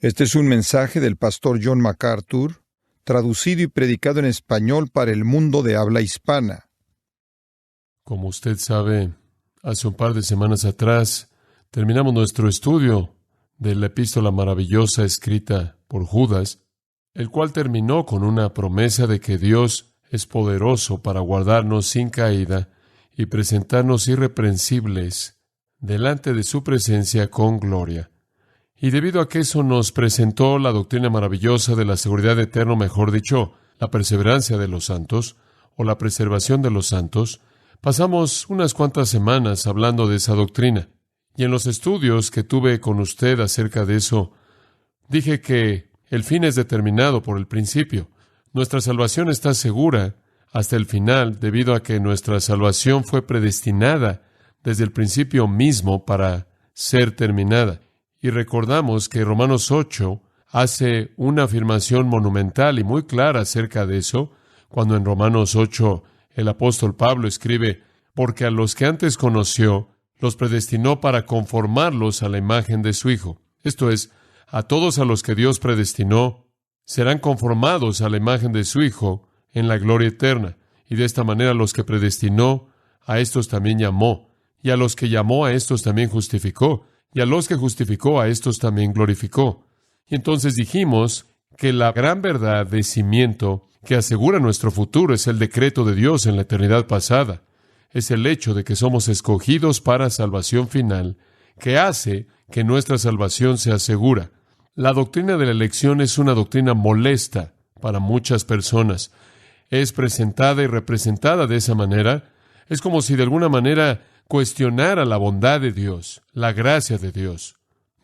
Este es un mensaje del pastor John MacArthur, traducido y predicado en español para el mundo de habla hispana. Como usted sabe, hace un par de semanas atrás terminamos nuestro estudio de la epístola maravillosa escrita por Judas, el cual terminó con una promesa de que Dios es poderoso para guardarnos sin caída y presentarnos irreprensibles delante de su presencia con gloria. Y debido a que eso nos presentó la doctrina maravillosa de la seguridad eterna, mejor dicho, la perseverancia de los santos, o la preservación de los santos, pasamos unas cuantas semanas hablando de esa doctrina. Y en los estudios que tuve con usted acerca de eso, dije que el fin es determinado por el principio. Nuestra salvación está segura hasta el final, debido a que nuestra salvación fue predestinada desde el principio mismo para ser terminada. Y recordamos que Romanos 8 hace una afirmación monumental y muy clara acerca de eso, cuando en Romanos 8 el apóstol Pablo escribe: porque a los que antes conoció, los predestinó para conformarlos a la imagen de su Hijo. Esto es, a todos a los que Dios predestinó, serán conformados a la imagen de su Hijo en la gloria eterna. Y de esta manera los que predestinó, a estos también llamó. Y a los que llamó, a estos también justificó. Y a los que justificó, a estos también glorificó. Y entonces dijimos que la gran verdad de cimiento que asegura nuestro futuro es el decreto de Dios en la eternidad pasada. Es el hecho de que somos escogidos para salvación final, que hace que nuestra salvación sea segura. La doctrina de la elección es una doctrina molesta para muchas personas. Es presentada y representada de esa manera. Es como si de alguna manera cuestionara la bondad de Dios, la gracia de Dios.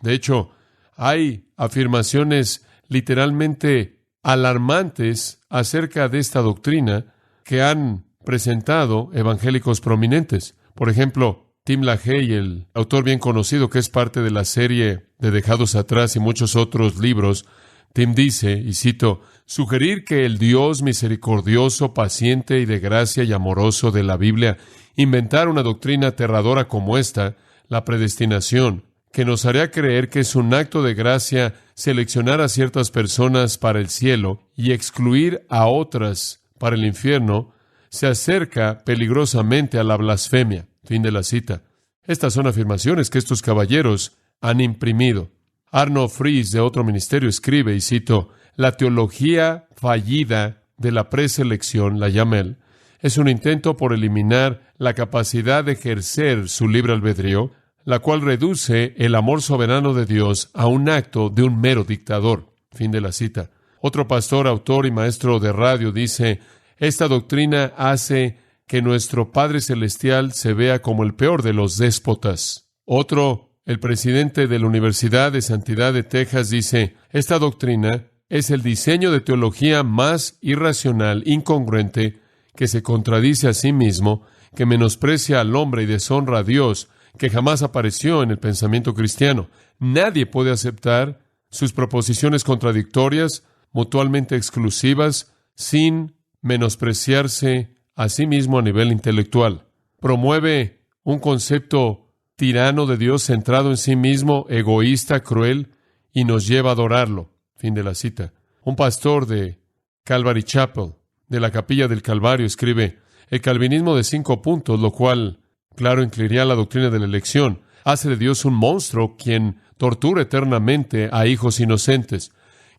De hecho, hay afirmaciones literalmente alarmantes acerca de esta doctrina que han presentado evangélicos prominentes. Por ejemplo, Tim LaHaye, el autor bien conocido que es parte de la serie de Dejados Atrás y muchos otros libros, Tim dice, y cito: sugerir que el Dios misericordioso, paciente y de gracia y amoroso de la Biblia inventara una doctrina aterradora como esta, la predestinación, que nos haría creer que es un acto de gracia seleccionar a ciertas personas para el cielo y excluir a otras para el infierno, se acerca peligrosamente a la blasfemia. Fin de la cita. Estas son afirmaciones que estos caballeros han imprimido. Arnold Fries, de otro ministerio, escribe, y cito: la teología fallida de la preselección, la llama él, es un intento por eliminar la capacidad de ejercer su libre albedrío, la cual reduce el amor soberano de Dios a un acto de un mero dictador. Fin de la cita. Otro pastor, autor y maestro de radio dice: esta doctrina hace que nuestro Padre Celestial se vea como el peor de los déspotas. Otro, el presidente de la Universidad de Santidad de Texas, dice: esta doctrina es el diseño de teología más irracional, incongruente, que se contradice a sí mismo, que menosprecia al hombre y deshonra a Dios, que jamás apareció en el pensamiento cristiano. Nadie puede aceptar sus proposiciones contradictorias, mutuamente exclusivas, sin menospreciarse a sí mismo a nivel intelectual. Promueve un concepto tirano de Dios centrado en sí mismo, egoísta, cruel, y nos lleva a adorarlo. Fin de la cita. Un pastor de Calvary Chapel, de la Capilla del Calvario, escribe: el calvinismo de 5 puntos, lo cual, claro, incluiría la doctrina de la elección, hace de Dios un monstruo quien tortura eternamente a hijos inocentes,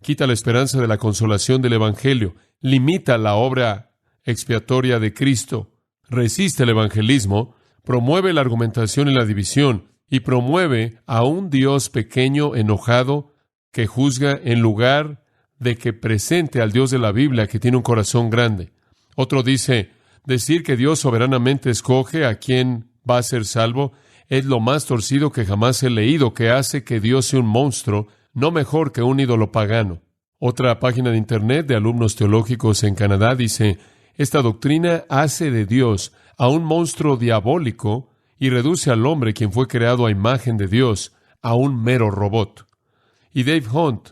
quita la esperanza de la consolación del Evangelio, limita la obra expiatoria de Cristo, resiste el evangelismo, promueve la argumentación y la división, y promueve a un Dios pequeño, enojado, que juzga en lugar de que presente al Dios de la Biblia, que tiene un corazón grande. Otro dice: decir que Dios soberanamente escoge a quien va a ser salvo es lo más torcido que jamás he leído, que hace que Dios sea un monstruo, no mejor que un ídolo pagano. Otra página de internet de alumnos teológicos en Canadá dice: esta doctrina hace de Dios a un monstruo diabólico y reduce al hombre, quien fue creado a imagen de Dios, a un mero robot. Y Dave Hunt,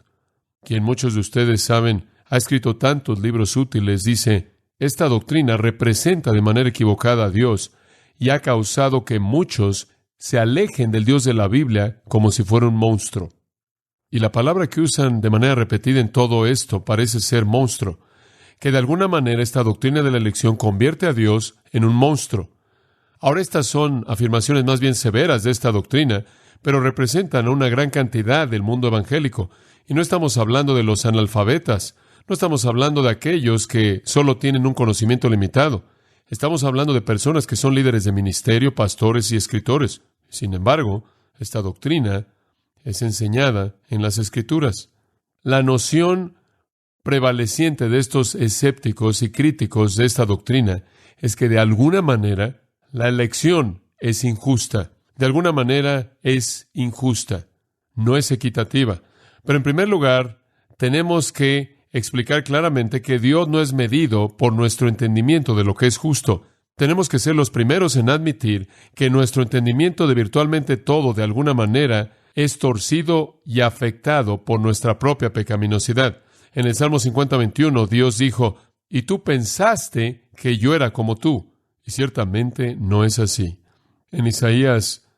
quien muchos de ustedes saben, ha escrito tantos libros útiles, dice: esta doctrina representa de manera equivocada a Dios y ha causado que muchos se alejen del Dios de la Biblia como si fuera un monstruo. Y la palabra que usan de manera repetida en todo esto parece ser monstruo, que de alguna manera esta doctrina de la elección convierte a Dios en un monstruo. Ahora, estas son afirmaciones más bien severas de esta doctrina, pero representan a una gran cantidad del mundo evangélico. Y no estamos hablando de los analfabetas, no estamos hablando de aquellos que solo tienen un conocimiento limitado. Estamos hablando de personas que son líderes de ministerio, pastores y escritores. Sin embargo, esta doctrina es enseñada en las Escrituras. La noción prevaleciente de estos escépticos y críticos de esta doctrina es que de alguna manera la elección es injusta. De alguna manera es injusta. No es equitativa. Pero en primer lugar, tenemos que explicar claramente que Dios no es medido por nuestro entendimiento de lo que es justo. Tenemos que ser los primeros en admitir que nuestro entendimiento de virtualmente todo, de alguna manera, es torcido y afectado por nuestra propia pecaminosidad. En el Salmo 50:21, Dios dijo, «Y tú pensaste que yo era como tú». Y ciertamente no es así. En Isaías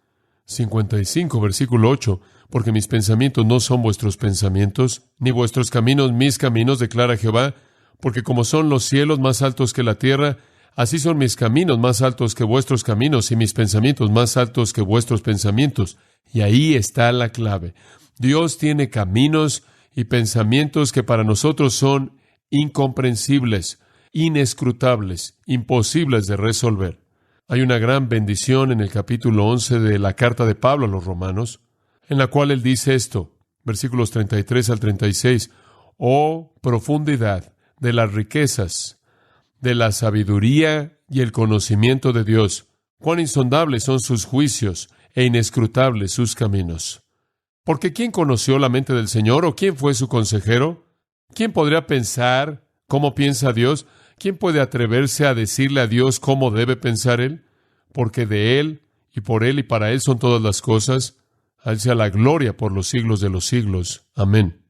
55, versículo 8, «Porque mis pensamientos no son vuestros pensamientos, ni vuestros caminos mis caminos, declara Jehová, porque como son los cielos más altos que la tierra, así son mis caminos más altos que vuestros caminos, y mis pensamientos más altos que vuestros pensamientos». Y ahí está la clave. Dios tiene caminos y pensamientos que para nosotros son incomprensibles, inescrutables, imposibles de resolver. Hay una gran bendición en el capítulo 11 de la carta de Pablo a los Romanos, en la cual él dice esto, versículos 33 al 36, «Oh profundidad de las riquezas, de la sabiduría y el conocimiento de Dios, cuán insondables son sus juicios e inescrutables sus caminos». Porque ¿quién conoció la mente del Señor o quién fue su consejero? ¿Quién podría pensar cómo piensa Dios? ¿Quién puede atreverse a decirle a Dios cómo debe pensar Él? Porque de Él y por Él y para Él son todas las cosas. A Él sea la gloria por los siglos de los siglos. Amén.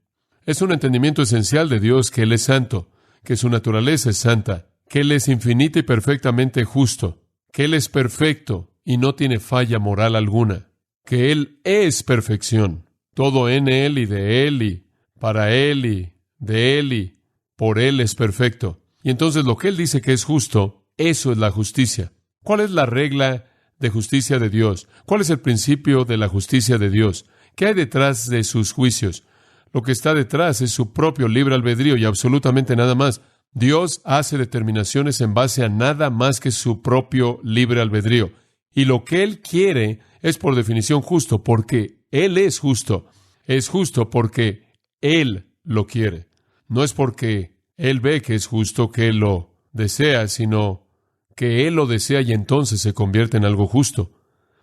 Es un entendimiento esencial de Dios que Él es santo, que su naturaleza es santa, que Él es infinita y perfectamente justo, que Él es perfecto y no tiene falla moral alguna, que Él es perfección, todo en Él y de Él y para Él y de Él y por Él es perfecto. Y entonces lo que Él dice que es justo, eso es la justicia. ¿Cuál es la regla de justicia de Dios? ¿Cuál es el principio de la justicia de Dios? ¿Qué hay detrás de sus juicios? Lo que está detrás es su propio libre albedrío y absolutamente nada más. Dios hace determinaciones en base a nada más que su propio libre albedrío. Y lo que Él quiere es por definición justo, porque Él es justo. Es justo porque Él lo quiere. No es porque Él ve que es justo que Él lo desea, sino que Él lo desea y entonces se convierte en algo justo.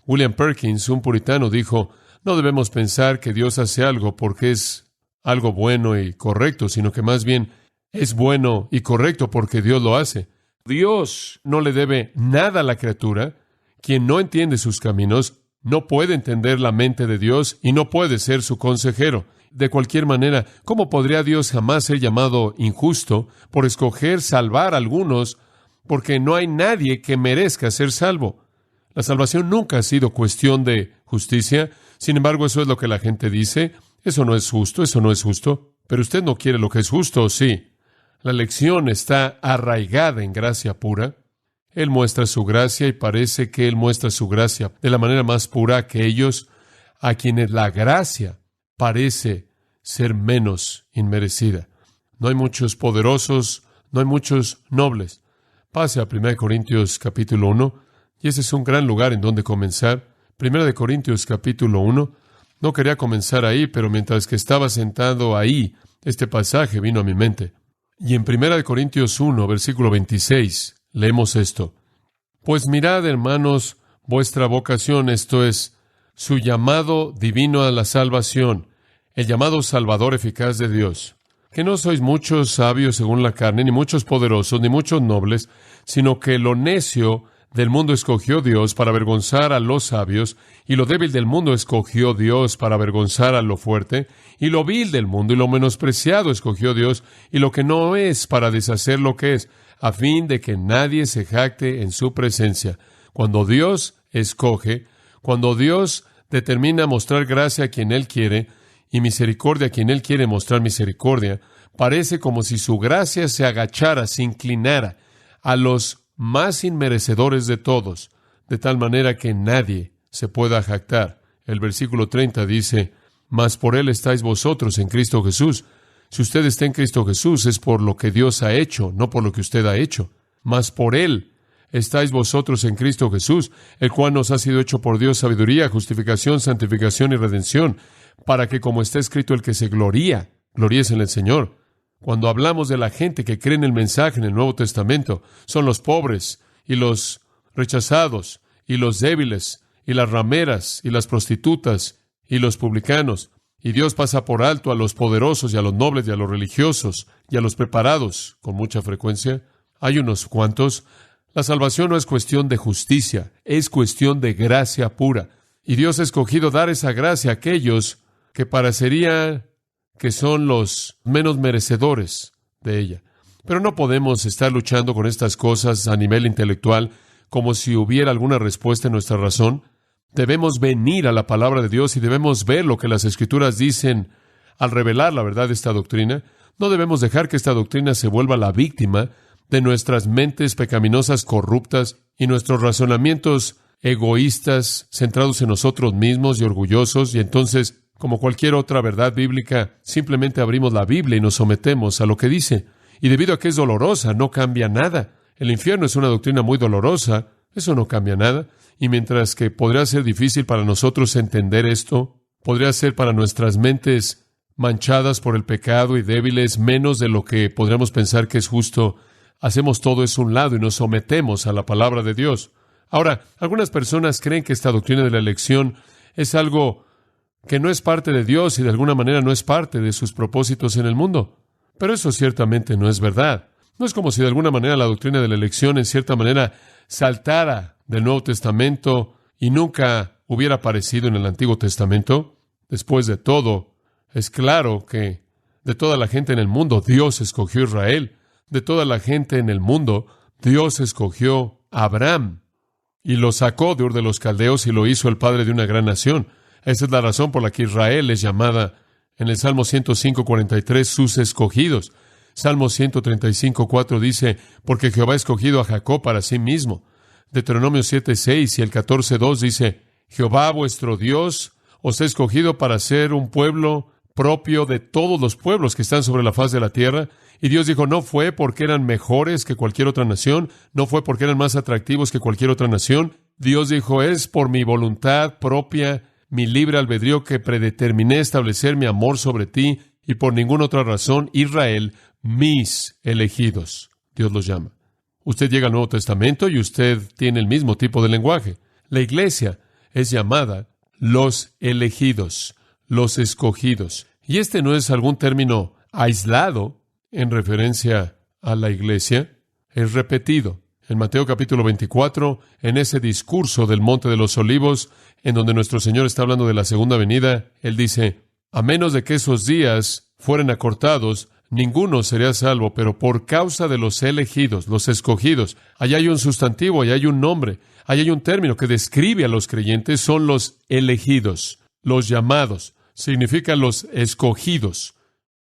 William Perkins, un puritano, dijo, no debemos pensar que Dios hace algo porque es algo bueno y correcto, sino que más bien es bueno y correcto porque Dios lo hace. Dios no le debe nada a la criatura. Quien no entiende sus caminos no puede entender la mente de Dios y no puede ser su consejero. De cualquier manera, ¿cómo podría Dios jamás ser llamado injusto por escoger salvar a algunos porque no hay nadie que merezca ser salvo? La salvación nunca ha sido cuestión de justicia. Sin embargo, eso es lo que la gente dice. Eso no es justo, eso no es justo. Pero usted no quiere lo que es justo, ¿o sí? La elección está arraigada en gracia pura. Él muestra su gracia y parece que Él muestra su gracia de la manera más pura a aquellos a quienes la gracia parece ser menos inmerecida. No hay muchos poderosos, no hay muchos nobles. Pase a 1 Corintios capítulo 1, y ese es un gran lugar en donde comenzar. 1 Corintios capítulo 1. No quería comenzar ahí, pero mientras que estaba sentado ahí, este pasaje vino a mi mente. Y en 1 Corintios 1, versículo 26, leemos esto. Pues mirad, hermanos, vuestra vocación, esto es, su llamado divino a la salvación, el llamado salvador eficaz de Dios. Que no sois muchos sabios según la carne, ni muchos poderosos, ni muchos nobles, sino que lo necio del mundo escogió Dios para avergonzar a los sabios, y lo débil del mundo escogió Dios para avergonzar a lo fuerte, y lo vil del mundo y lo menospreciado escogió Dios, y lo que no es para deshacer lo que es, a fin de que nadie se jacte en su presencia. Cuando Dios escoge, cuando Dios determina mostrar gracia a quien Él quiere, y misericordia a quien Él quiere mostrar misericordia, parece como si su gracia se agachara, se inclinara a los más inmerecedores de todos, de tal manera que nadie se pueda jactar. El versículo 30 dice, mas por Él estáis vosotros en Cristo Jesús. Si usted está en Cristo Jesús es por lo que Dios ha hecho, no por lo que usted ha hecho. Mas por Él estáis vosotros en Cristo Jesús, el cual nos ha sido hecho por Dios sabiduría, justificación, santificación y redención, para que, como está escrito, el que se gloríese en el Señor. Cuando hablamos de la gente que cree en el mensaje en el Nuevo Testamento, son los pobres y los rechazados y los débiles y las rameras y las prostitutas y los publicanos. Y Dios pasa por alto a los poderosos y a los nobles y a los religiosos y a los preparados con mucha frecuencia. Hay unos cuantos. La salvación no es cuestión de justicia, es cuestión de gracia pura. Y Dios ha escogido dar esa gracia a aquellos que parecería que son los menos merecedores de ella. Pero no podemos estar luchando con estas cosas a nivel intelectual como si hubiera alguna respuesta en nuestra razón. Debemos venir a la palabra de Dios y debemos ver lo que las Escrituras dicen al revelar la verdad de esta doctrina. No debemos dejar que esta doctrina se vuelva la víctima de nuestras mentes pecaminosas corruptas y nuestros razonamientos egoístas, centrados en nosotros mismos y orgullosos, y entonces, como cualquier otra verdad bíblica, simplemente abrimos la Biblia y nos sometemos a lo que dice. Y debido a que es dolorosa, no cambia nada. El infierno es una doctrina muy dolorosa, eso no cambia nada. Y mientras que podría ser difícil para nosotros entender esto, podría ser para nuestras mentes manchadas por el pecado y débiles menos de lo que podríamos pensar que es justo, hacemos todo eso a un lado y nos sometemos a la palabra de Dios. Ahora, algunas personas creen que esta doctrina de la elección es algo que no es parte de Dios y de alguna manera no es parte de sus propósitos en el mundo. Pero eso ciertamente no es verdad. No es como si de alguna manera la doctrina de la elección en cierta manera saltara del Nuevo Testamento y nunca hubiera aparecido en el Antiguo Testamento. Después de todo, es claro que de toda la gente en el mundo, Dios escogió a Israel. De toda la gente en el mundo, Dios escogió a Abraham y lo sacó de Ur de los Caldeos y lo hizo el padre de una gran nación. Esa es la razón por la que Israel es llamada en el Salmo 105:43 sus escogidos. Salmo 135:4 dice, porque Jehová ha escogido a Jacob para sí mismo. Deuteronomio 7:6 y el 14:2 dice, Jehová vuestro Dios os ha escogido para ser un pueblo propio de todos los pueblos que están sobre la faz de la tierra. Y Dios dijo, no fue porque eran mejores que cualquier otra nación, no fue porque eran más atractivos que cualquier otra nación. Dios dijo, es por mi voluntad propia, mi libre albedrío que predeterminé establecer mi amor sobre ti, y por ninguna otra razón, Israel, mis elegidos. Dios los llama. Usted llega al Nuevo Testamento y usted tiene el mismo tipo de lenguaje. La iglesia es llamada los elegidos, los escogidos. Y este no es algún término aislado en referencia a la iglesia, es repetido. En Mateo capítulo 24, en ese discurso del Monte de los Olivos, en donde nuestro Señor está hablando de la segunda venida, Él dice, a menos de que esos días fueran acortados, ninguno sería salvo, pero por causa de los elegidos, los escogidos, allá hay un sustantivo, allá hay un nombre, allá hay un término que describe a los creyentes, son los elegidos, los llamados, significa los escogidos,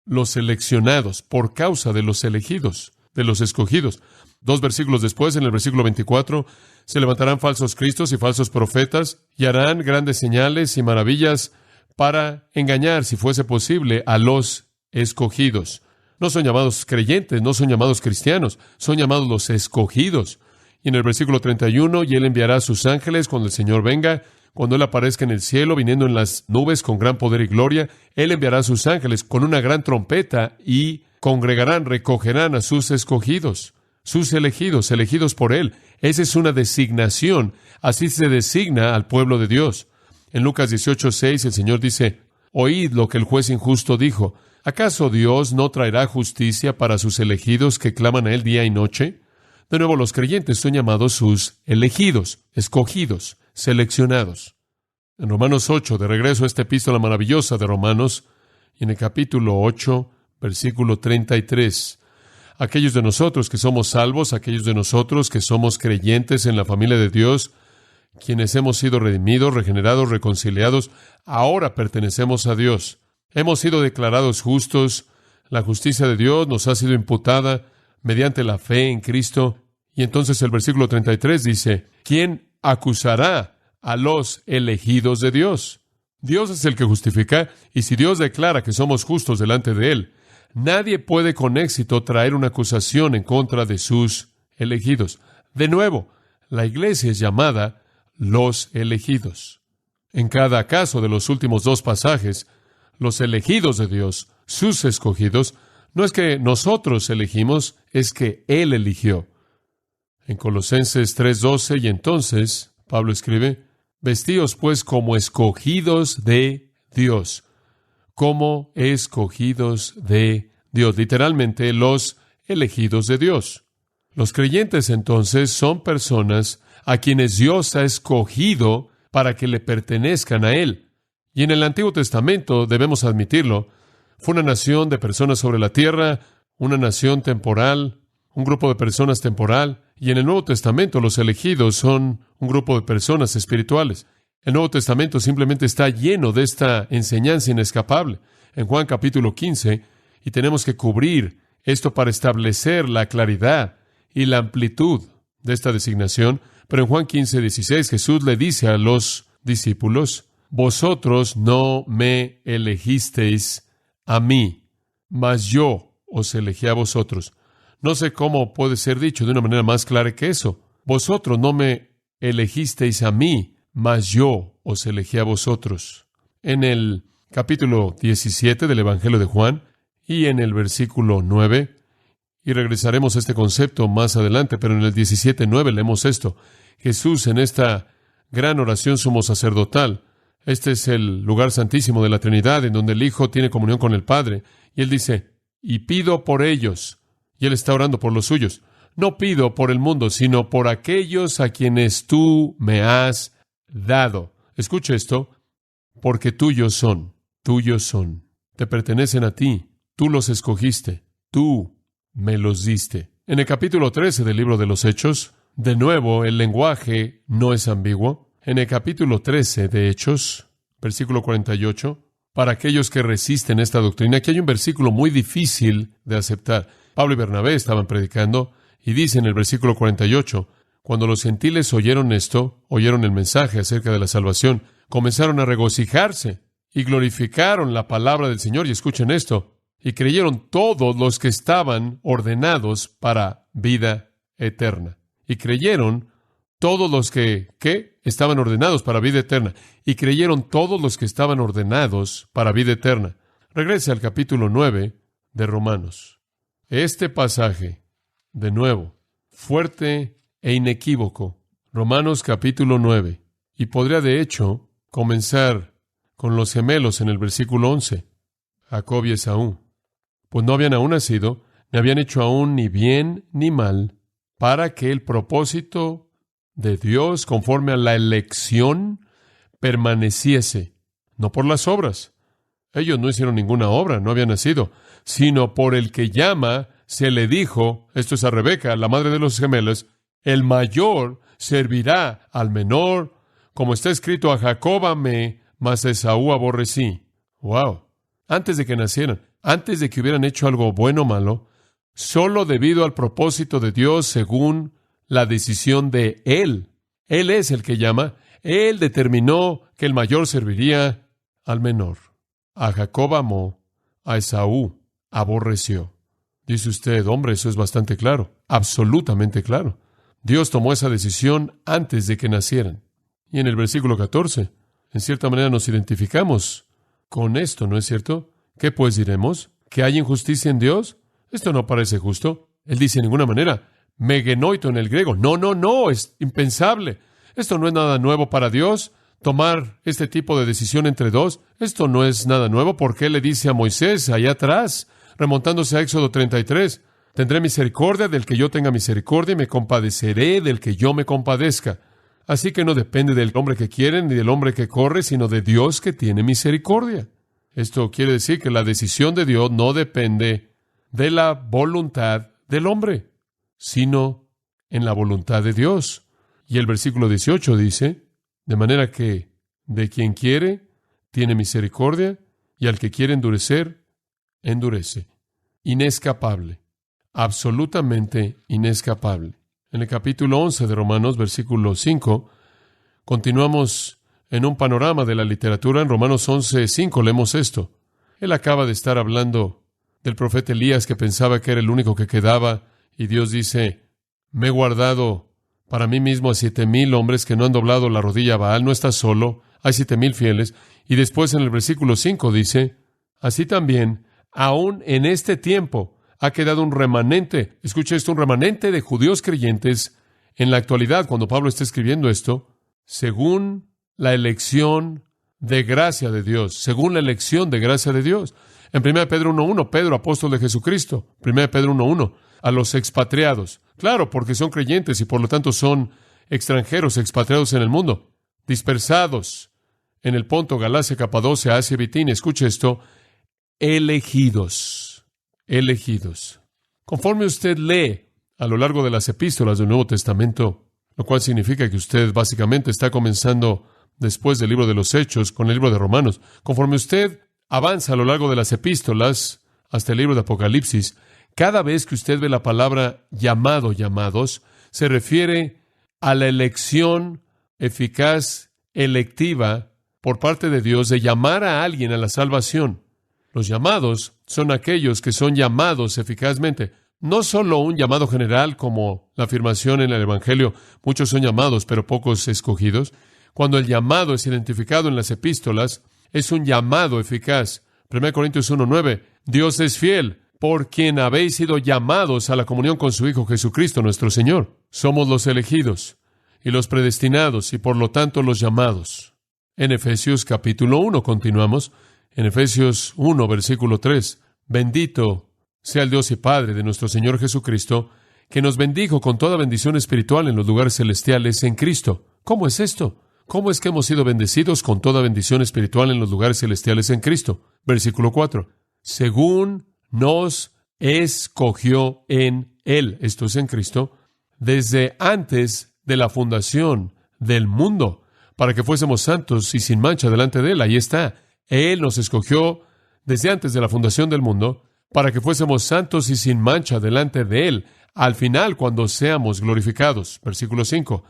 los seleccionados, por causa de los elegidos, de los escogidos. 2 versículos después, en el versículo 24, se levantarán falsos cristos y falsos profetas y harán grandes señales y maravillas para engañar, si fuese posible, a los escogidos. No son llamados creyentes, no son llamados cristianos, son llamados los escogidos. Y en el versículo 31, y Él enviará a sus ángeles cuando el Señor venga, cuando Él aparezca en el cielo, viniendo en las nubes con gran poder y gloria. Él enviará a sus ángeles con una gran trompeta y congregarán, recogerán a sus escogidos, sus elegidos, elegidos por Él. Esa es una designación. Así se designa al pueblo de Dios. En Lucas 18:6 el Señor dice, oíd lo que el juez injusto dijo. ¿Acaso Dios no traerá justicia para sus elegidos que claman a Él día y noche? De nuevo, los creyentes son llamados sus elegidos, escogidos, seleccionados. En Romanos 8, de regreso a esta epístola maravillosa de Romanos, y en el capítulo 8, versículo 33, aquellos de nosotros que somos salvos, aquellos de nosotros que somos creyentes en la familia de Dios, quienes hemos sido redimidos, regenerados, reconciliados, ahora pertenecemos a Dios. Hemos sido declarados justos, la justicia de Dios nos ha sido imputada mediante la fe en Cristo. Y entonces el versículo 33 dice, ¿quién acusará a los elegidos de Dios? Dios es el que justifica, y si Dios declara que somos justos delante de Él, nadie puede con éxito traer una acusación en contra de sus elegidos. De nuevo, la iglesia es llamada los elegidos. En cada caso de los últimos dos pasajes, los elegidos de Dios, sus escogidos, no es que nosotros elegimos, es que Él eligió. En Colosenses 3:12, y entonces Pablo escribe, vestíos pues como escogidos de Dios, como escogidos de Dios, literalmente los elegidos de Dios. Los creyentes entonces son personas a quienes Dios ha escogido para que le pertenezcan a Él. Y en el Antiguo Testamento, debemos admitirlo, fue una nación de personas sobre la tierra, una nación temporal, un grupo de personas temporal, y en el Nuevo Testamento los elegidos son un grupo de personas espirituales. El Nuevo Testamento simplemente está lleno de esta enseñanza inescapable. En Juan capítulo 15, y tenemos que cubrir esto para establecer la claridad y la amplitud de esta designación, pero en Juan 15:16 Jesús le dice a los discípulos, vosotros no me elegisteis a mí, mas yo os elegí a vosotros. No sé cómo puede ser dicho de una manera más clara que eso. Vosotros no me elegisteis a mí, mas yo os elegí a vosotros. En el capítulo 17 del Evangelio de Juan y en el versículo 9, y regresaremos a este concepto más adelante, pero en el 17:9 leemos esto. Jesús en esta gran oración sumo sacerdotal, este es el lugar santísimo de la Trinidad, en donde el Hijo tiene comunión con el Padre, y Él dice, y pido por ellos, y Él está orando por los suyos. No pido por el mundo, sino por aquellos a quienes tú me has dado. Escucha esto, porque tuyos son, te pertenecen a ti, tú los escogiste, tú me los diste. En el capítulo 13 del libro de los Hechos, de nuevo, el lenguaje no es ambiguo. En el capítulo 13 de Hechos, versículo 48, para aquellos que resisten esta doctrina, aquí hay un versículo muy difícil de aceptar. Pablo y Bernabé estaban predicando, y dice en el versículo 48, cuando los gentiles oyeron esto, oyeron el mensaje acerca de la salvación, comenzaron a regocijarse y glorificaron la palabra del Señor. Y escuchen esto, y creyeron todos los que estaban ordenados para vida eterna. Y creyeron todos los que estaban ordenados para vida eterna. Y creyeron todos los que estaban ordenados para vida eterna. Regrese al capítulo 9 de Romanos. Este pasaje, de nuevo, fuerte e inequívoco. Romanos capítulo 9. Y podría, de hecho, comenzar con los gemelos en el versículo 11. Jacob y Esaú. Pues no habían aún nacido, ni habían hecho aún ni bien ni mal, para que el propósito de Dios, conforme a la elección, permaneciese, no por las obras. Ellos no hicieron ninguna obra, no habían nacido, sino por el que llama, se le dijo, esto es a Rebeca, la madre de los gemelos, el mayor servirá al menor, como está escrito, a Jacob amé, mas a Esaú aborrecí. ¡Wow! Antes de que nacieran, antes de que hubieran hecho algo bueno o malo, solo debido al propósito de Dios según la decisión de Él. Él es el que llama. Él determinó que el mayor serviría al menor. A Jacob amó, a Esaú aborreció. Dice usted, hombre, eso es bastante claro, absolutamente claro. Dios tomó esa decisión antes de que nacieran. Y en el versículo 14, en cierta manera nos identificamos con esto, ¿no es cierto? ¿Qué pues diremos? ¿Que hay injusticia en Dios? Esto no parece justo. Él dice en ninguna manera, megenoito en el griego. No, es impensable. Esto no es nada nuevo para Dios. Tomar este tipo de decisión entre dos, esto no es nada nuevo, porque Él le dice a Moisés allá atrás, remontándose a Éxodo 33, tendré misericordia del que yo tenga misericordia y me compadeceré del que yo me compadezca. Así que no depende del hombre que quiere ni del hombre que corre, sino de Dios que tiene misericordia. Esto quiere decir que la decisión de Dios no depende de la voluntad del hombre, sino en la voluntad de Dios. Y el versículo 18 dice, de manera que de quien quiere tiene misericordia y al que quiere endurecer, endurece. Inescapable, absolutamente inescapable. En el capítulo 11 de Romanos, versículo 5, continuamos en un panorama de la literatura. En Romanos 11:5 leemos esto. Él acaba de estar hablando del profeta Elías, que pensaba que era el único que quedaba, y Dios dice: me he guardado para mí mismo a 7,000 hombres que no han doblado la rodilla a Baal. No estás solo, hay 7,000 fieles. Y después en el versículo 5 dice: así también, aún en este tiempo, ha quedado un remanente. Escucha esto: un remanente de judíos creyentes en la actualidad, cuando Pablo está escribiendo esto, según la elección de gracia de Dios, según la elección de gracia de Dios. En 1 Pedro 1:1, Pedro, apóstol de Jesucristo. 1 Pedro 1:1, a los expatriados. Claro, porque son creyentes y por lo tanto son extranjeros, expatriados en el mundo, dispersados en el Ponto, Galacia, Capadocia, Asia y Bitinia. Escuche esto: elegidos. Conforme usted lee a lo largo de las epístolas del Nuevo Testamento, lo cual significa que usted básicamente está comenzando después del libro de los Hechos con el libro de Romanos. Conforme usted avanza a lo largo de las epístolas hasta el libro de Apocalipsis, cada vez que usted ve la palabra llamados, se refiere a la elección eficaz, electiva, por parte de Dios de llamar a alguien a la salvación. Los llamados son aquellos que son llamados eficazmente. No solo un llamado general, como la afirmación en el Evangelio: muchos son llamados, pero pocos escogidos. Cuando el llamado es identificado en las epístolas, es un llamado eficaz. 1 Corintios 1:9, Dios es fiel, por quien habéis sido llamados a la comunión con su Hijo Jesucristo nuestro Señor. Somos los elegidos y los predestinados, y por lo tanto los llamados. En Efesios capítulo 1 continuamos. En Efesios 1, versículo 3, bendito sea el Dios y Padre de nuestro Señor Jesucristo, que nos bendijo con toda bendición espiritual en los lugares celestiales en Cristo. ¿Cómo es esto? ¿Cómo es que hemos sido bendecidos con toda bendición espiritual en los lugares celestiales en Cristo? Versículo 4. Según nos escogió en Él, esto es en Cristo, desde antes de la fundación del mundo, para que fuésemos santos y sin mancha delante de Él. Ahí está. Él nos escogió desde antes de la fundación del mundo, para que fuésemos santos y sin mancha delante de Él, al final, cuando seamos glorificados. Versículo 5.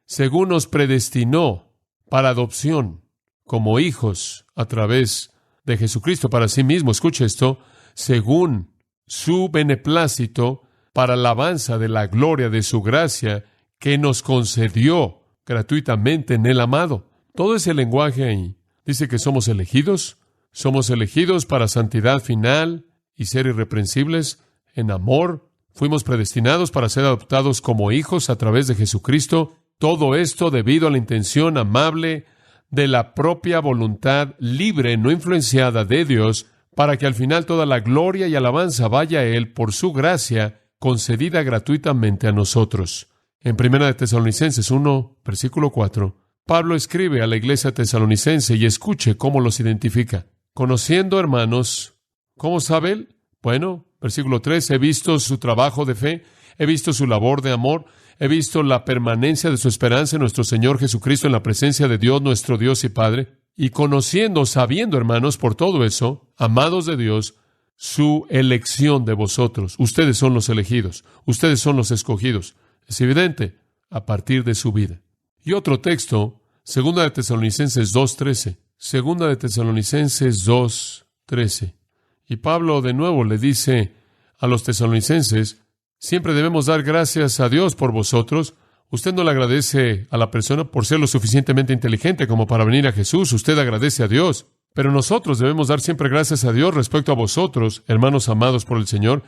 Según nos predestinó para adopción como hijos a través de Jesucristo para sí mismo. Escuche esto: según su beneplácito, para alabanza de la gloria de su gracia, que nos concedió gratuitamente en el amado. Todo ese lenguaje ahí dice que somos elegidos para santidad final y ser irreprensibles en amor. Fuimos predestinados para ser adoptados como hijos a través de Jesucristo. Todo esto debido a la intención amable de la propia voluntad libre, no influenciada de Dios, para que al final toda la gloria y alabanza vaya a Él por su gracia concedida gratuitamente a nosotros. En 1 Tesalonicenses 1, versículo 4, Pablo escribe a la iglesia tesalonicense y escuche cómo los identifica. Conociendo, hermanos, ¿cómo sabe él? Bueno, versículo 3, he visto su trabajo de fe, he visto su labor de amor, he visto la permanencia de su esperanza en nuestro Señor Jesucristo en la presencia de Dios, nuestro Dios y Padre. Y conociendo, sabiendo, hermanos, por todo eso, amados de Dios, su elección de vosotros. Ustedes son los elegidos, ustedes son los escogidos. Es evidente a partir de su vida. Y otro texto, 2 Tesalonicenses 2:13. 2 Tesalonicenses 2:13. Y Pablo de nuevo le dice a los tesalonicenses: siempre debemos dar gracias a Dios por vosotros. Usted no le agradece a la persona por ser lo suficientemente inteligente como para venir a Jesús. Usted agradece a Dios. Pero nosotros debemos dar siempre gracias a Dios respecto a vosotros, hermanos amados por el Señor,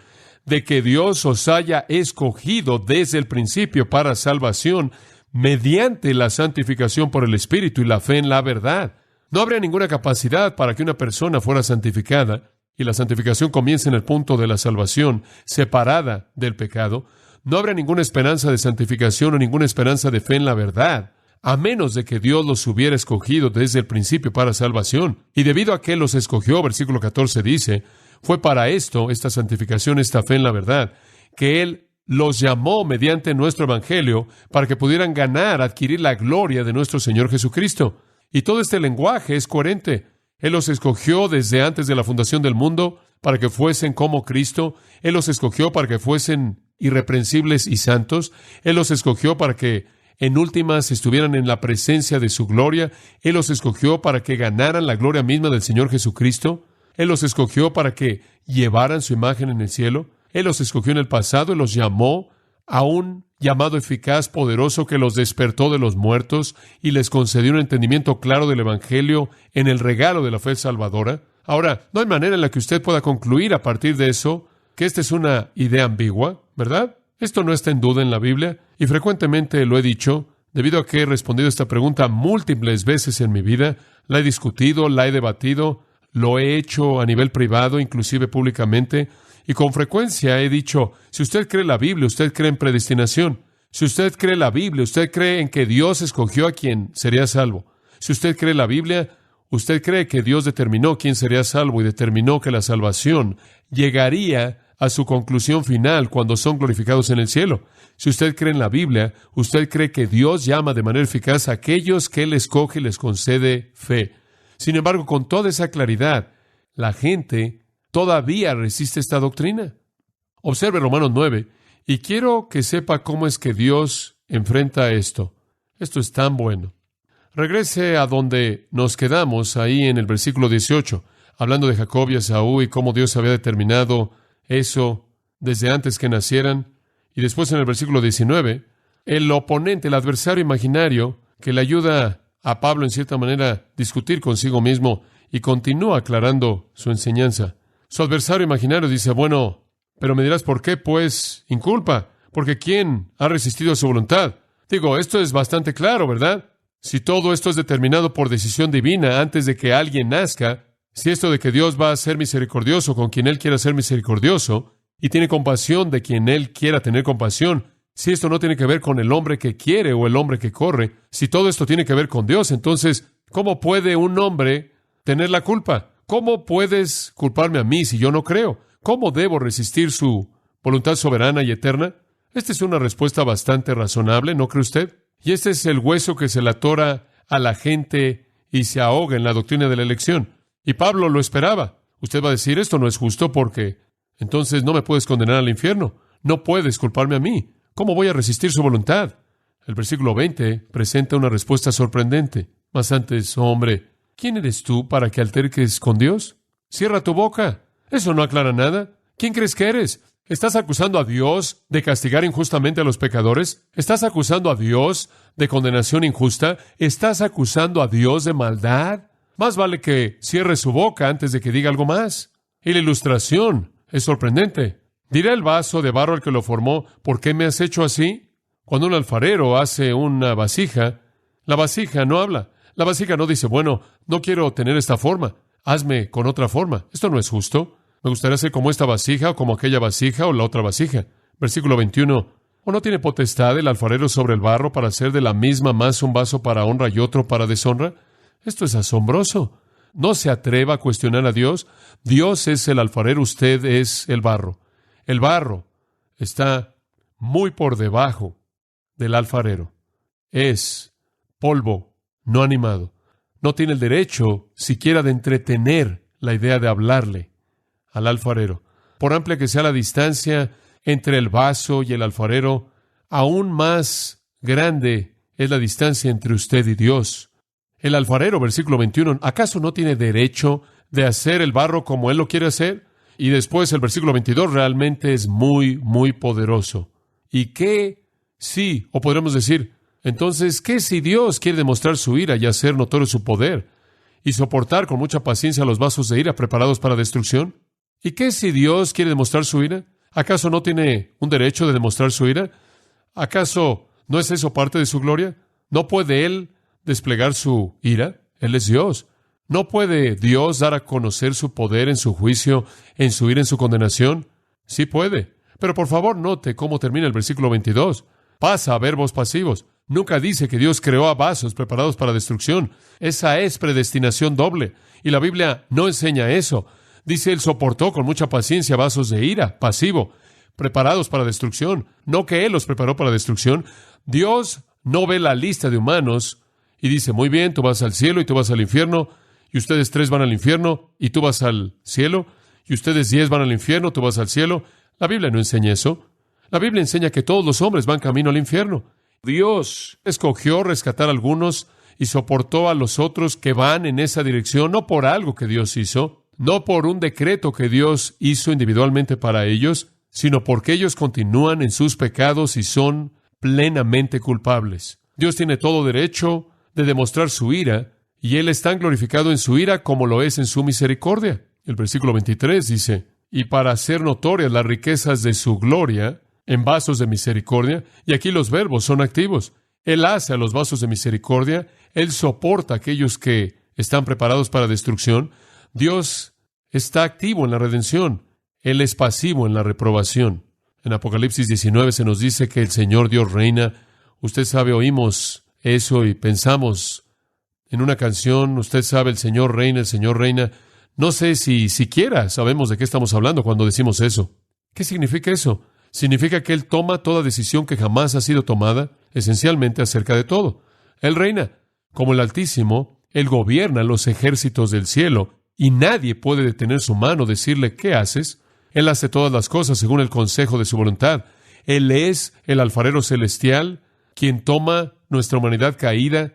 de que Dios os haya escogido desde el principio para salvación, mediante la santificación por el Espíritu y la fe en la verdad. No habría ninguna capacidad para que una persona fuera santificada, y la santificación comienza en el punto de la salvación, separada del pecado. No habrá ninguna esperanza de santificación o ninguna esperanza de fe en la verdad, a menos de que Dios los hubiera escogido desde el principio para salvación. Y debido a que Él los escogió, versículo 14 dice, fue para esto, esta santificación, esta fe en la verdad, que Él los llamó mediante nuestro Evangelio para que pudieran ganar, adquirir la gloria de nuestro Señor Jesucristo. Y todo este lenguaje es coherente. Él los escogió desde antes de la fundación del mundo para que fuesen como Cristo. Él los escogió para que fuesen irreprensibles y santos. Él los escogió para que en últimas estuvieran en la presencia de su gloria. Él los escogió para que ganaran la gloria misma del Señor Jesucristo. Él los escogió para que llevaran su imagen en el cielo. Él los escogió en el pasado y los llamó a un llamado eficaz, poderoso, que los despertó de los muertos y les concedió un entendimiento claro del Evangelio en el regalo de la fe salvadora. Ahora, no hay manera en la que usted pueda concluir a partir de eso que esta es una idea ambigua, ¿verdad? Esto no está en duda en la Biblia, y frecuentemente lo he dicho, debido a que he respondido esta pregunta múltiples veces en mi vida, la he discutido, la he debatido, lo he hecho a nivel privado, inclusive públicamente, y con frecuencia he dicho, si usted cree la Biblia, usted cree en predestinación. Si usted cree la Biblia, usted cree en que Dios escogió a quien sería salvo. Si usted cree la Biblia, usted cree que Dios determinó quién sería salvo y determinó que la salvación llegaría a su conclusión final cuando son glorificados en el cielo. Si usted cree en la Biblia, usted cree que Dios llama de manera eficaz a aquellos que Él escoge y les concede fe. Sin embargo, con toda esa claridad, la gente todavía resiste esta doctrina. Observe Romanos 9, y quiero que sepa cómo es que Dios enfrenta esto. Esto es tan bueno. Regrese a donde nos quedamos, ahí en el versículo 18, hablando de Jacob y Esaú y cómo Dios había determinado eso desde antes que nacieran. Y después en el versículo 19, el oponente, el adversario imaginario, que le ayuda a Pablo en cierta manera a discutir consigo mismo y continúa aclarando su enseñanza. Su adversario imaginario dice, bueno, pero me dirás, ¿por qué? Pues, inculpa, porque ¿quién ha resistido a su voluntad? Digo, esto es bastante claro, ¿verdad? Si todo esto es determinado por decisión divina antes de que alguien nazca, si esto de que Dios va a ser misericordioso con quien Él quiera ser misericordioso y tiene compasión de quien Él quiera tener compasión, si esto no tiene que ver con el hombre que quiere o el hombre que corre, si todo esto tiene que ver con Dios, entonces, ¿cómo puede un hombre tener la culpa? ¿Cómo puedes culparme a mí si yo no creo? ¿Cómo debo resistir su voluntad soberana y eterna? Esta es una respuesta bastante razonable, ¿no cree usted? Y este es el hueso que se le atora a la gente y se ahoga en la doctrina de la elección. Y Pablo lo esperaba. Usted va a decir, esto no es justo porque entonces no me puedes condenar al infierno. No puedes culparme a mí. ¿Cómo voy a resistir su voluntad? El versículo 20 presenta una respuesta sorprendente. Mas antes, hombre, ¿quién eres tú para que alterques con Dios? Cierra tu boca. Eso no aclara nada. ¿Quién crees que eres? ¿Estás acusando a Dios de castigar injustamente a los pecadores? ¿Estás acusando a Dios de condenación injusta? ¿Estás acusando a Dios de maldad? Más vale que cierre su boca antes de que diga algo más. Y la ilustración es sorprendente. Dirá el vaso de barro al que lo formó, ¿por qué me has hecho así? Cuando un alfarero hace una vasija, la vasija no habla. La vasija no dice, bueno, no quiero tener esta forma, hazme con otra forma. Esto no es justo. Me gustaría ser como esta vasija, o como aquella vasija, o la otra vasija. Versículo 21. ¿O no tiene potestad el alfarero sobre el barro para hacer de la misma masa un vaso para honra y otro para deshonra? Esto es asombroso. No se atreva a cuestionar a Dios. Dios es el alfarero, usted es el barro. El barro está muy por debajo del alfarero. Es polvo, no animado. No tiene el derecho siquiera de entretener la idea de hablarle al alfarero. Por amplia que sea la distancia entre el vaso y el alfarero, aún más grande es la distancia entre usted y Dios. El alfarero, versículo 21, ¿acaso no tiene derecho de hacer el barro como Él lo quiere hacer? Y después el versículo 22 realmente es muy, muy poderoso. ¿Y qué si, o podríamos decir, entonces, qué si Dios quiere demostrar su ira y hacer notorio su poder y soportar con mucha paciencia los vasos de ira preparados para destrucción? ¿Y qué si Dios quiere demostrar su ira? ¿Acaso no tiene un derecho de demostrar su ira? ¿Acaso no es eso parte de su gloria? ¿No puede Él desplegar su ira? Él es Dios. ¿No puede Dios dar a conocer su poder en su juicio, en su ira, en su condenación? Sí puede. Pero por favor note cómo termina el versículo 22. Pasa a verbos pasivos. Nunca dice que Dios creó a vasos preparados para destrucción. Esa es predestinación doble. Y la Biblia no enseña eso. Dice, Él soportó con mucha paciencia vasos de ira, pasivo, preparados para destrucción. No que Él los preparó para destrucción. Dios no ve la lista de humanos y dice, muy bien, tú vas al cielo y tú vas al infierno, y y ustedes 3 van al infierno y tú vas al cielo, y ustedes 10 van al infierno, tú vas al cielo. La Biblia no enseña eso. La Biblia enseña que todos los hombres van camino al infierno. Dios escogió rescatar a algunos y soportó a los otros que van en esa dirección, no por algo que Dios hizo, no por un decreto que Dios hizo individualmente para ellos, sino porque ellos continúan en sus pecados y son plenamente culpables. Dios tiene todo derecho de demostrar su ira, y Él es tan glorificado en su ira como lo es en su misericordia. El versículo 23 dice, y para hacer notorias las riquezas de su gloria en vasos de misericordia, y aquí los verbos son activos. Él hace a los vasos de misericordia, Él soporta a aquellos que están preparados para destrucción. Dios está activo en la redención, Él es pasivo en la reprobación. En Apocalipsis 19 se nos dice que el Señor Dios reina. Usted sabe, oímos eso y pensamos en una canción, usted sabe, el Señor reina, el Señor reina. No sé si siquiera sabemos de qué estamos hablando cuando decimos eso. ¿Qué significa eso? Significa que Él toma toda decisión que jamás ha sido tomada, esencialmente acerca de todo. Él reina. Como el Altísimo, Él gobierna los ejércitos del cielo, y nadie puede detener su mano, decirle, ¿qué haces? Él hace todas las cosas según el consejo de su voluntad. Él es el alfarero celestial, quien toma nuestra humanidad caída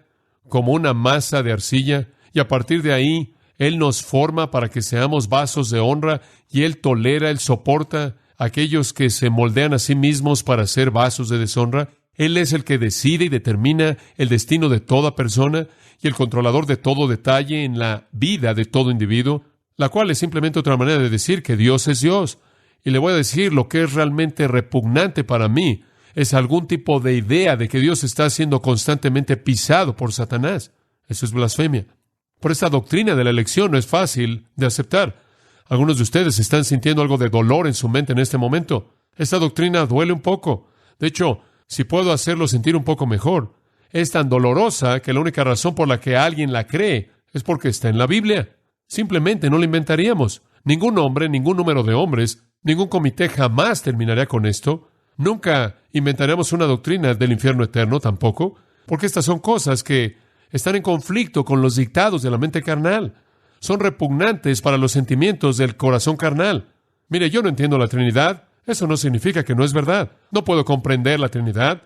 como una masa de arcilla, y a partir de ahí, Él nos forma para que seamos vasos de honra, y Él tolera, Él soporta a aquellos que se moldean a sí mismos para ser vasos de deshonra. Él es el que decide y determina el destino de toda persona y el controlador de todo detalle en la vida de todo individuo, la cual es simplemente otra manera de decir que Dios es Dios. Y le voy a decir lo que es realmente repugnante para mí, es algún tipo de idea de que Dios está siendo constantemente pisado por Satanás. Eso es blasfemia. Por esta doctrina de la elección no es fácil de aceptar. Algunos de ustedes están sintiendo algo de dolor en su mente en este momento. Esta doctrina duele un poco. De hecho, si puedo hacerlo sentir un poco mejor, es tan dolorosa que la única razón por la que alguien la cree es porque está en la Biblia. Simplemente no la inventaríamos. Ningún hombre, ningún número de hombres, ningún comité jamás terminaría con esto. Nunca inventaremos una doctrina del infierno eterno tampoco, porque estas son cosas que están en conflicto con los dictados de la mente carnal. Son repugnantes para los sentimientos del corazón carnal. Mire, yo no entiendo la Trinidad. Eso no significa que no es verdad. No puedo comprender la Trinidad.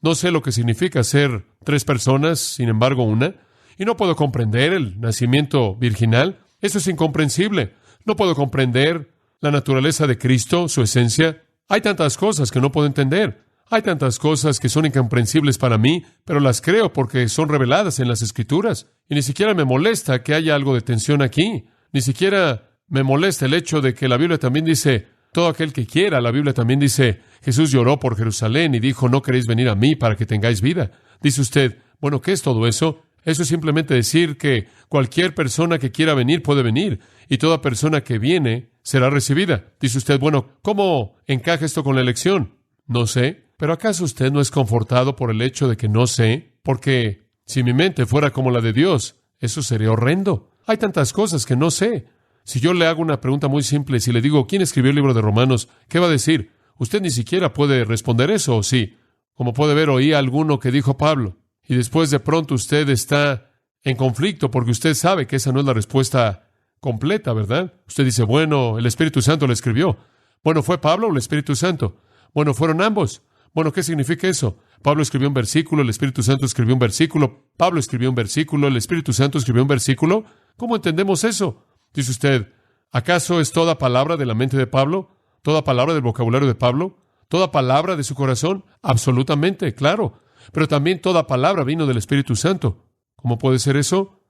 No sé lo que significa ser 3 personas, sin embargo una. Y no puedo comprender el nacimiento virginal. Eso es incomprensible. No puedo comprender la naturaleza de Cristo, su esencia. Hay tantas cosas que no puedo entender. Hay tantas cosas que son incomprensibles para mí, pero las creo porque son reveladas en las Escrituras. Y ni siquiera me molesta que haya algo de tensión aquí. Ni siquiera me molesta el hecho de que la Biblia también dice, todo aquel que quiera. La Biblia también dice, Jesús lloró por Jerusalén y dijo, no queréis venir a mí para que tengáis vida. Dice usted, bueno, ¿qué es todo eso? Eso es simplemente decir que cualquier persona que quiera venir puede venir, y toda persona que viene será recibida. Dice usted, bueno, ¿cómo encaja esto con la elección? No sé, pero ¿acaso usted no es confortado por el hecho de que no sé? Porque si mi mente fuera como la de Dios, eso sería horrendo. Hay tantas cosas que no sé. Si yo le hago una pregunta muy simple, si le digo, ¿quién escribió el libro de Romanos? ¿Qué va a decir? Usted ni siquiera puede responder eso, ¿o sí? Como puede ver, oí a alguno que dijo Pablo. Y después de pronto usted está en conflicto porque usted sabe que esa no es la respuesta completa, ¿verdad? Usted dice, bueno, el Espíritu Santo lo escribió. Bueno, ¿fue Pablo o el Espíritu Santo? Bueno, fueron ambos. Bueno, ¿qué significa eso? Pablo escribió un versículo, el Espíritu Santo escribió un versículo, Pablo escribió un versículo, el Espíritu Santo escribió un versículo. ¿Cómo entendemos eso? Dice usted, ¿acaso es toda palabra de la mente de Pablo? ¿Toda palabra del vocabulario de Pablo? ¿Toda palabra de su corazón? Absolutamente, claro. Pero también toda palabra vino del Espíritu Santo. ¿Cómo puede ser eso?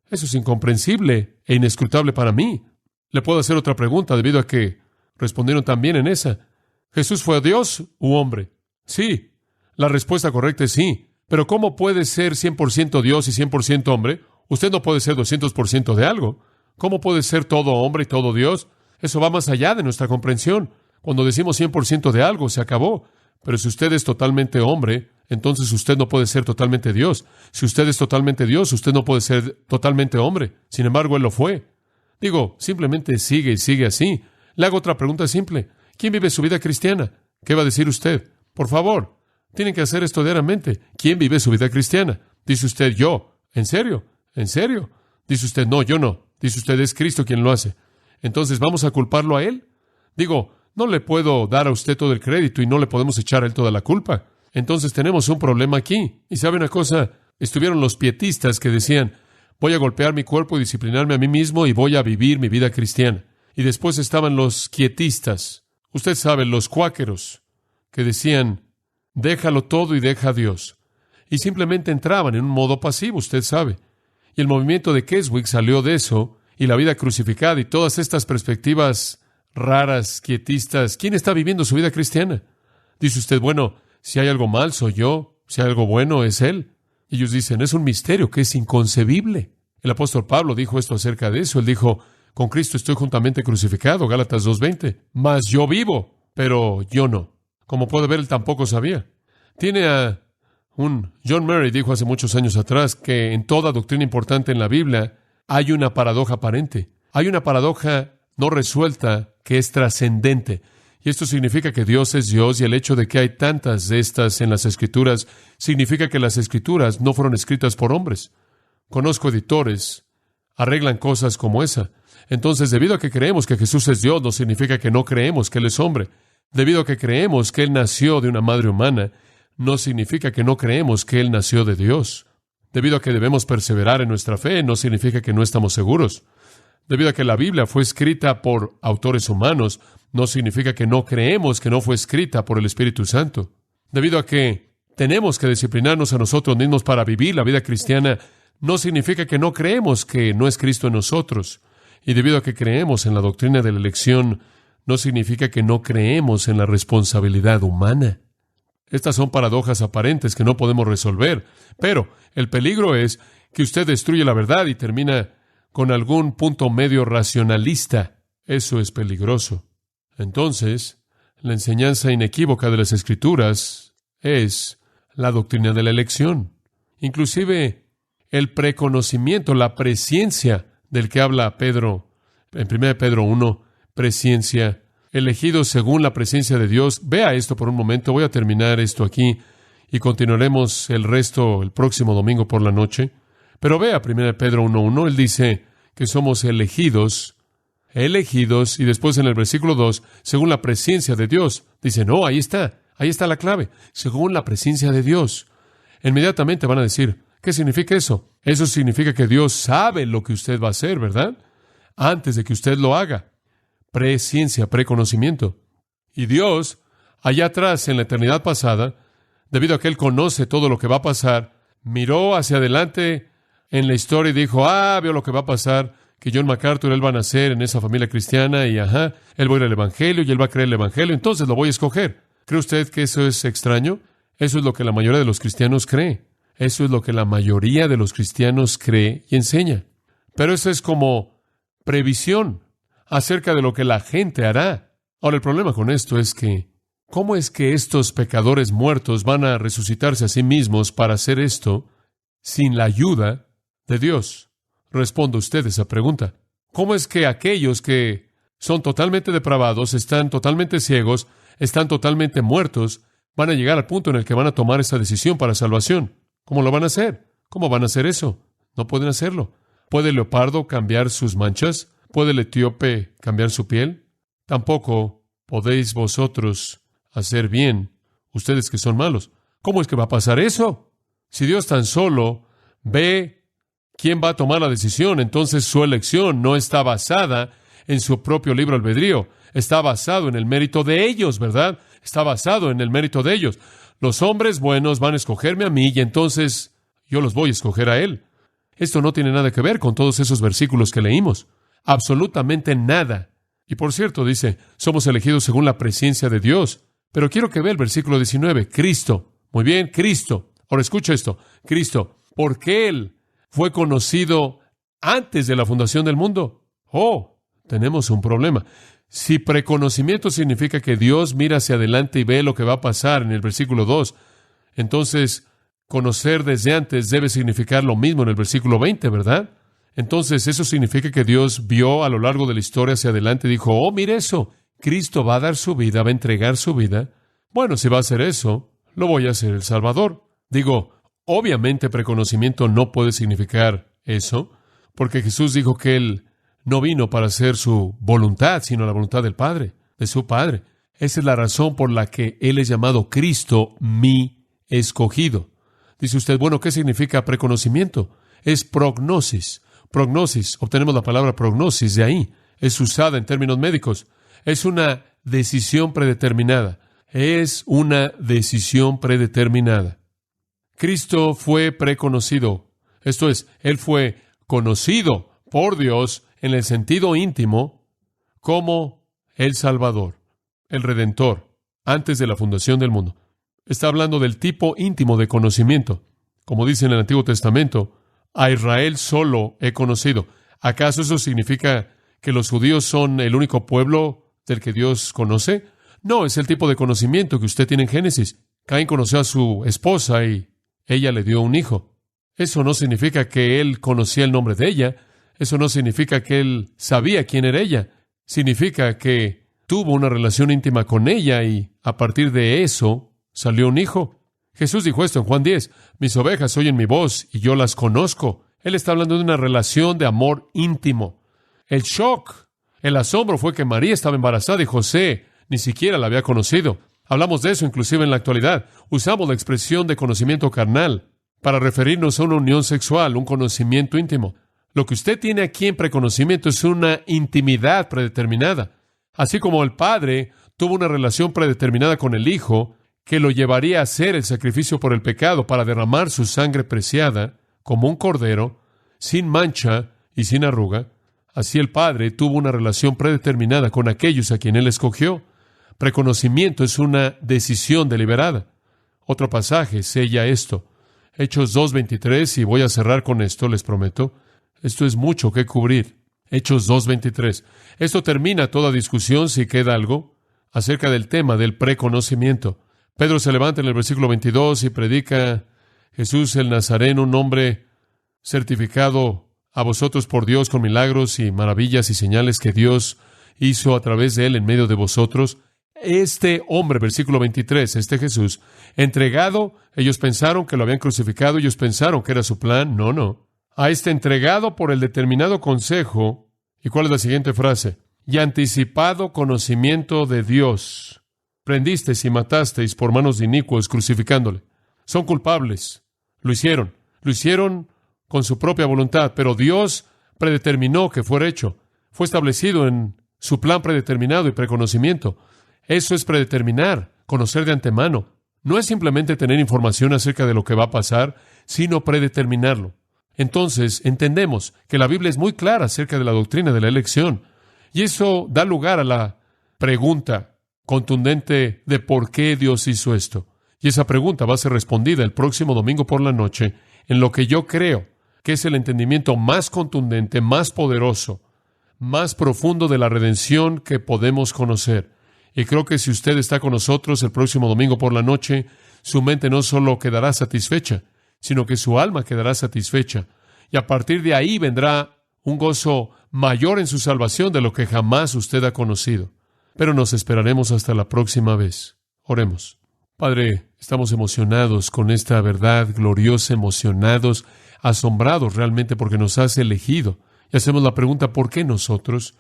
Eso es incomprensible e inescrutable para mí. Le puedo hacer otra pregunta debido a que respondieron también en esa. ¿Jesús fue Dios u hombre? Sí. La respuesta correcta es sí. Pero ¿cómo puede ser 100% Dios y 100% hombre? Usted no puede ser 200% de algo. ¿Cómo puede ser todo hombre y todo Dios? Eso va más allá de nuestra comprensión. Cuando decimos 100% de algo, se acabó. Pero si usted es totalmente hombre, entonces usted no puede ser totalmente Dios. Si usted es totalmente Dios, usted no puede ser totalmente hombre. Sin embargo, Él lo fue. Digo, simplemente sigue y sigue así. Le hago otra pregunta simple. ¿Quién vive su vida cristiana? ¿Qué va a decir usted? Por favor, tienen que hacer esto diariamente. ¿Quién vive su vida cristiana? Dice usted, yo. ¿En serio? ¿En serio? Dice usted, no, yo no. Dice usted, es Cristo quien lo hace. Entonces, ¿vamos a culparlo a Él? Digo, no le puedo dar a usted todo el crédito y no le podemos echar a Él toda la culpa. Entonces tenemos un problema aquí. Y ¿sabe una cosa? Estuvieron los pietistas que decían, voy a golpear mi cuerpo y disciplinarme a mí mismo y voy a vivir mi vida cristiana. Y después estaban los quietistas. Usted sabe, los cuáqueros, que decían, déjalo todo y deja a Dios. Y simplemente entraban en un modo pasivo, usted sabe. Y el movimiento de Keswick salió de eso, y la vida crucificada y todas estas perspectivas raras, quietistas. ¿Quién está viviendo su vida cristiana? Dice usted, bueno, si hay algo mal, soy yo. Si hay algo bueno, es Él. Y ellos dicen, es un misterio que es inconcebible. El apóstol Pablo dijo esto acerca de eso. Él dijo, con Cristo estoy juntamente crucificado, Gálatas 2:20. Mas yo vivo, pero yo no. Como puede ver, él tampoco sabía. Tiene a John Murray dijo hace muchos años atrás que en toda doctrina importante en la Biblia hay una paradoja aparente. Hay una paradoja no resuelta que es trascendente. Y esto significa que Dios es Dios, y el hecho de que hay tantas de estas en las Escrituras significa que las Escrituras no fueron escritas por hombres. Conozco editores, arreglan cosas como esa. Entonces, debido a que creemos que Jesús es Dios, no significa que no creemos que Él es hombre. Debido a que creemos que Él nació de una madre humana, no significa que no creemos que Él nació de Dios. Debido a que debemos perseverar en nuestra fe, no significa que no estamos seguros. Debido a que la Biblia fue escrita por autores humanos, no significa que no creemos que no fue escrita por el Espíritu Santo. Debido a que tenemos que disciplinarnos a nosotros mismos para vivir la vida cristiana, no significa que no creemos que no es Cristo en nosotros. Y debido a que creemos en la doctrina de la elección, no significa que no creemos en la responsabilidad humana. Estas son paradojas aparentes que no podemos resolver, pero el peligro es que usted destruye la verdad y termina con algún punto medio racionalista. Eso es peligroso. Entonces, la enseñanza inequívoca de las Escrituras es la doctrina de la elección. Inclusive, el preconocimiento, la presciencia del que habla Pedro, en 1 Pedro 1, presciencia, elegidos según la presencia de Dios. Vea esto por un momento, voy a terminar esto aquí y continuaremos el resto el próximo domingo por la noche. Pero vea 1 Pedro 1:1, él dice que somos elegidos, y después en el versículo 2, según la presencia de Dios. Dice, no, ahí está la clave, según la presencia de Dios. Inmediatamente van a decir, ¿qué significa eso? Eso significa que Dios sabe lo que usted va a hacer, ¿verdad? Antes de que usted lo haga. Presciencia, preconocimiento. Y Dios, allá atrás, en la eternidad pasada, debido a que Él conoce todo lo que va a pasar, miró hacia adelante en la historia y dijo, veo lo que va a pasar, que John MacArthur, él va a nacer en esa familia cristiana y él va a ir al Evangelio y él va a creer el Evangelio, entonces lo voy a escoger. ¿Cree usted que eso es extraño? Eso es lo que la mayoría de los cristianos cree. Eso es lo que la mayoría de los cristianos cree y enseña. Pero eso es como previsión acerca de lo que la gente hará. Ahora, el problema con esto es que, ¿cómo es que estos pecadores muertos van a resucitarse a sí mismos para hacer esto sin la ayuda de Dios? Responda usted esa pregunta. ¿Cómo es que aquellos que son totalmente depravados, están totalmente ciegos, están totalmente muertos, van a llegar al punto en el que van a tomar esa decisión para salvación? ¿Cómo lo van a hacer? ¿Cómo van a hacer eso? No pueden hacerlo. ¿Puede el leopardo cambiar sus manchas? ¿Puede el etíope cambiar su piel? Tampoco podéis vosotros hacer bien, ustedes que son malos. ¿Cómo es que va a pasar eso? Si Dios tan solo ve quién va a tomar la decisión, entonces su elección no está basada en su propio libre albedrío. Está basado en el mérito de ellos, ¿verdad? Está basado en el mérito de ellos. Los hombres buenos van a escogerme a mí y entonces yo los voy a escoger a Él. Esto no tiene nada que ver con todos esos versículos que leímos. Absolutamente nada. Y por cierto, dice, somos elegidos según la presencia de Dios. Pero quiero que vea el versículo 19. Cristo. Muy bien, Cristo. Ahora escucha esto. Cristo. Porque Él fue conocido antes de la fundación del mundo. Tenemos un problema. Si preconocimiento significa que Dios mira hacia adelante y ve lo que va a pasar en el versículo 2, entonces conocer desde antes debe significar lo mismo en el versículo 20, ¿verdad? Entonces eso significa que Dios vio a lo largo de la historia hacia adelante y dijo, mire eso, Cristo va a dar su vida, va a entregar su vida. Bueno, si va a hacer eso, lo voy a hacer el Salvador. Digo, obviamente preconocimiento no puede significar eso, porque Jesús dijo que Él no vino para hacer su voluntad, sino la voluntad del Padre, de su Padre. Esa es la razón por la que Él es llamado Cristo, mi escogido. Dice usted, bueno, ¿qué significa preconocimiento? Es prognosis. Prognosis, obtenemos la palabra prognosis de ahí. Es usada en términos médicos. Es una decisión predeterminada. Es una decisión predeterminada. Cristo fue preconocido. Esto es, Él fue conocido por Dios en el sentido íntimo como el Salvador, el Redentor, antes de la fundación del mundo. Está hablando del tipo íntimo de conocimiento. Como dice en el Antiguo Testamento, a Israel solo he conocido. ¿Acaso eso significa que los judíos son el único pueblo del que Dios conoce? No, es el tipo de conocimiento que usted tiene en Génesis. Caín conoció a su esposa y ella le dio un hijo. Eso no significa que él conocía el nombre de ella. Eso no significa que él sabía quién era ella. Significa que tuvo una relación íntima con ella y a partir de eso salió un hijo. Jesús dijo esto en Juan 10. Mis ovejas oyen mi voz y yo las conozco. Él está hablando de una relación de amor íntimo. El shock, el asombro fue que María estaba embarazada y José ni siquiera la había conocido. Hablamos de eso inclusive en la actualidad. Usamos la expresión de conocimiento carnal para referirnos a una unión sexual, un conocimiento íntimo. Lo que usted tiene aquí en preconocimiento es una intimidad predeterminada. Así como el Padre tuvo una relación predeterminada con el Hijo, que lo llevaría a hacer el sacrificio por el pecado para derramar su sangre preciada, como un cordero, sin mancha y sin arruga, así el Padre tuvo una relación predeterminada con aquellos a quien Él escogió. Preconocimiento es una decisión deliberada. Otro pasaje sella esto. Hechos 2:23, y voy a cerrar con esto, les prometo. Esto es mucho que cubrir. Hechos 2:23. Esto termina toda discusión, si queda algo, acerca del tema del preconocimiento. Pedro se levanta en el versículo 22 y predica: Jesús el Nazareno, un hombre certificado a vosotros por Dios con milagros y maravillas y señales que Dios hizo a través de él en medio de vosotros. Este hombre, versículo 23, este Jesús, entregado, ellos pensaron que lo habían crucificado, ellos pensaron que era su plan. No. A este entregado por el determinado consejo, ¿y cuál es la siguiente frase? Y anticipado conocimiento de Dios, prendisteis y matasteis por manos de inicuos crucificándole. Son culpables. Lo hicieron con su propia voluntad, pero Dios predeterminó que fuera hecho. Fue establecido en su plan predeterminado y preconocimiento. Eso es predeterminar, conocer de antemano. No es simplemente tener información acerca de lo que va a pasar, sino predeterminarlo. Entonces, entendemos que la Biblia es muy clara acerca de la doctrina de la elección. Y eso da lugar a la pregunta contundente de por qué Dios hizo esto. Y esa pregunta va a ser respondida el próximo domingo por la noche en lo que yo creo que es el entendimiento más contundente, más poderoso, más profundo de la redención que podemos conocer. Y creo que si usted está con nosotros el próximo domingo por la noche, su mente no solo quedará satisfecha, sino que su alma quedará satisfecha. Y a partir de ahí vendrá un gozo mayor en su salvación de lo que jamás usted ha conocido. Pero nos esperaremos hasta la próxima vez. Oremos. Padre, estamos emocionados con esta verdad gloriosa, emocionados, asombrados realmente porque nos has elegido. Y hacemos la pregunta, ¿por qué nosotros?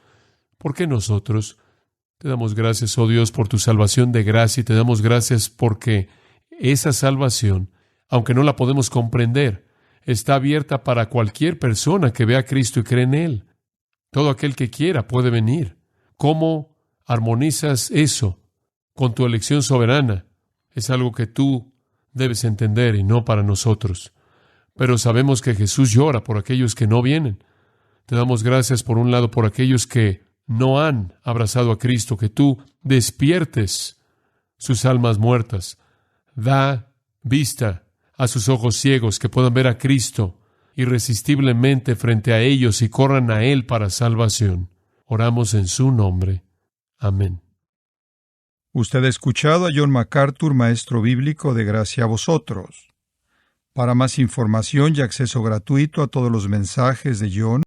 ¿Por qué nosotros? Te damos gracias, oh Dios, por tu salvación de gracia y te damos gracias porque esa salvación, aunque no la podemos comprender, está abierta para cualquier persona que vea a Cristo y cree en Él. Todo aquel que quiera puede venir. ¿Cómo armonizas eso con tu elección soberana? Es algo que tú debes entender y no para nosotros. Pero sabemos que Jesús llora por aquellos que no vienen. Te damos gracias, por un lado, por aquellos que no han abrazado a Cristo, que tú despiertes sus almas muertas. Da vista a sus ojos ciegos, que puedan ver a Cristo irresistiblemente frente a ellos y corran a Él para salvación. Oramos en su nombre. Amén. Usted ha escuchado a John MacArthur, maestro bíblico de Gracia a Vosotros. Para más información y acceso gratuito a todos los mensajes de John,